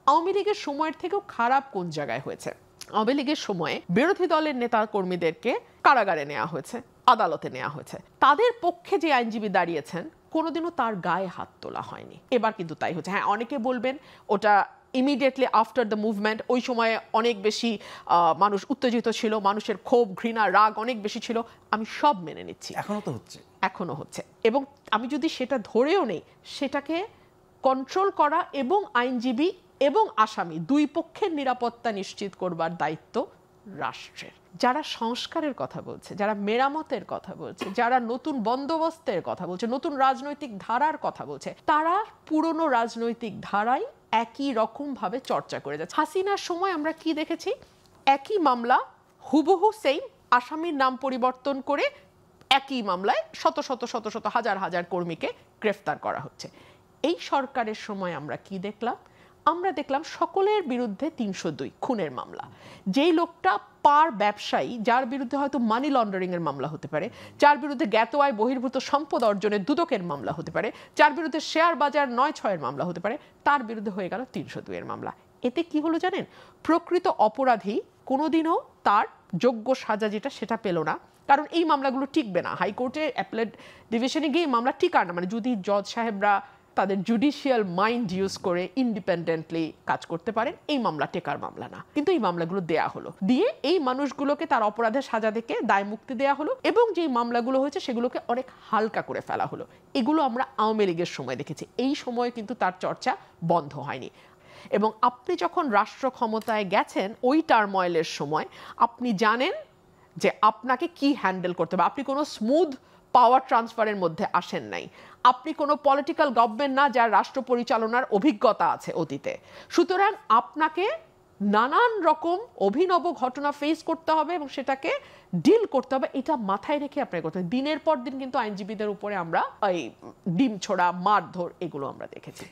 আওয়ামী লীগের সময়ের থেকেও খারাপ কোন জায়গায় হয়েছে? আওয়ামী লীগের সময়ে বিরোধী দলের নেতা কর্মীদেরকে কারাগারে নেওয়া হয়েছে, আদালতে নেওয়া হয়েছে। তাদের পক্ষে যে আইনজীবী দাঁড়িয়েছেন কোনোদিনও তার গায়ে হাত তোলা হয়নি। এবার কিন্তু তাই হচ্ছে। হ্যাঁ, অনেকে বলবেন ওটা ইমিডিয়েটলি আফটার দ্য মুভমেন্ট, ওই সময়ে অনেক বেশি মানুষ উত্তেজিত ছিল, মানুষের ক্ষোভ, ঘৃণা, রাগ অনেক বেশি ছিল। আমি সব মেনে নিচ্ছি, এখনো হচ্ছে। এবং আমি যদি সেটা ধরেও নেই, সেটাকে কন্ট্রোল করা এবং আইনজীবী এবং আসামি দুই পক্ষের নিরাপত্তা নিশ্চিত করবার দায়িত্ব রাষ্ট্রের। যারা সংস্কারের কথা বলছে, যারা মেরামতের কথা বলছে, যারা নতুন বন্দোবস্তের কথা বলছে, নতুন রাজনৈতিক ধারার কথা বলছে, তারা পুরনো রাজনৈতিক ধারায় একই রকম ভাবে চর্চা করে যাচ্ছে। হাসিনার সময় আমরা কি দেখেছি? একই মামলা হুবহু সেম, আসামির নাম পরিবর্তন করে একই মামলায় শত শত শত শত হাজার হাজার কর্মীকে গ্রেফতার করা হচ্ছে। এই সরকারের সময় আমরা কি দেখলাম? আমরা দেখলাম সকলের বিরুদ্ধে ৩০২ খুনের মামলা। যেই লোকটা পার ব্যবসায়ী, যার বিরুদ্ধে হয়তো মানি লন্ডারিং এর মামলা হতে পারে, যার বিরুদ্ধে জ্ঞাত আয় বহির্ভূত সম্পদ অর্জনের দুদকের মামলা হতে পারে, যার বিরুদ্ধে শেয়ার বাজার ৯/৬ মামলা হতে পারে, তার বিরুদ্ধে হয়ে গেল ৩০২ এর মামলা। এতে কি হলো জানেন? প্রকৃত অপরাধী কোনোদিনও তার যোগ্য সাজা যেটা সেটা পেল না, কারণ এই মামলাগুলো টিকবে না। হাইকোর্টে অ্যাপেলেট ডিভিশনে গিয়ে মামলা টিকার না, মানে যদি জজ সাহেবরা তাদের জুডিশিয়াল মাইন্ড ইউজ করে ইন্ডিপেন্ডেন্টলি কাজ করতে পারেন, এই মামলা টেকার মামলা না। কিন্তু এই মামলাগুলো দেয়া হলো, দিয়ে এই মানুষগুলোকে তার অপরাধের সাজা থেকে দায় মুক্তি দেয়া হলো, এবং যে মামলাগুলো হয়েছে সেগুলোকে অনেক হালকা করে ফেলা হলো। এগুলো আমরা আওয়ামী লীগের সময় দেখেছি। এই সময় কিন্তু তার চর্চা বন্ধ হয়নি। এবং আপনি যখন রাষ্ট্র ক্ষমতায় গেছেন ওই টার্ময়েলের সময়, আপনি জানেন যে আপনাকে কি হ্যান্ডেল করতে হবে। আপনি কোনো স্মুথ পাওয়ার ট্রান্সফারের মধ্যে আসেন নাই। আপনি কোনো পলিটিক্যাল গভর্নমেন্ট না যার রাষ্ট্র পরিচালনার অভিজ্ঞতা আছে অতীতে। সুতরাং আপনাকে নানান রকম অভিনব ঘটনা ফেস করতে হবে এবং সেটাকে ডিল করতে হবে। এটা মাথায় রেখে আপনাকে করতে হবে। দিনের পর দিন কিন্তু আইনজীবীদের উপরে আমরা এই ডিম ছোড়া, মারধর এগুলো আমরা দেখেছি।